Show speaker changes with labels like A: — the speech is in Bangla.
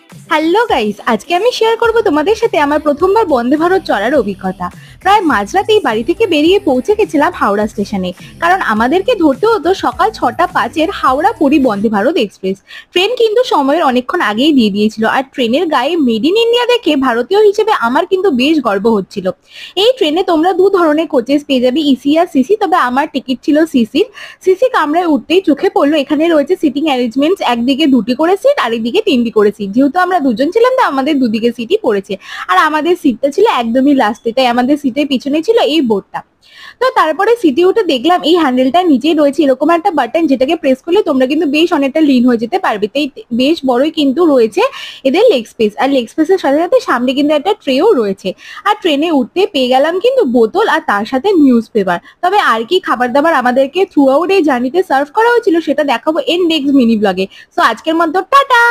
A: হ্যালো গাইস, আজকে আমি শেয়ার করব তোমাদের সাথে আমার প্রথমবার বন্দে ভারত চড়ার অভিজ্ঞতা। প্রায় মাঝরাতেই বাড়ি থেকে বেরিয়ে পৌঁছে গেছিলাম হাওড়া স্টেশনে, কারণ আমাদেরকে ধরতে হতো সকাল 6টা 5-এর হাওড়া পুরী বন্দে ভারত এক্সপ্রেস। ট্রেন কিন্তু সময়ের অনেকক্ষণ আগেই দিয়ে দিয়েছিল, আর ট্রেনের গায়ে মেড ইন ইন্ডিয়া দেখে ভারতীয় হিসেবে আমার কিন্তু বেশ গর্ব হচ্ছিল। এই ট্রেনে তোমরা দু ধরনের কোচেস পেয়ে যাবে, ইসি আর সিসি, তবে আমার টিকিট ছিল সিসির। সিসি কামরায় উঠতেই চোখে পড়লো এখানে রয়েছে সিটিং অ্যারেঞ্জমেন্টস, একদিকে 2টি করে সিট আর একদিকে 3টি করে সিট। যেহেতু আমরা দুজন ছিলাম তো আমাদের দুদিকে সিটই পড়েছে, আর আমাদের সিটটা ছিল একদমই লাস্টে, তাই আমাদের সিটের পিছনে ছিল এই বোর্ডটা। তো তারপরে সিটে উঠে দেখলাম এই হ্যান্ডেলটার নিচেই রয়েছে এরকম একটা বাটন, যেটাকে প্রেস করলে তোমরা কিন্তু বেশ অনেকটা লিন হয়ে যেতে পারবে। তাই বেশ বড়ই কিন্তু রয়েছে এদের লেগ স্পেস, আর লেগ স্পেসের সাথে সাথে সামনে কিন্তু একটা ট্রেও রয়েছে। আর ট্রেনে উঠতে পেয়ে গেলাম কিন্তু বোতল আর তার সাথে নিউজ পেপার। তবে আর কি খাবার দাবার আমাদেরকে থ্রু আউট এই জার্নিতে সার্ভ করা হয়েছিল সেটা দেখাবো এর নেক্সট মিনি ব্লগে। সো আজকের মতো টাটা।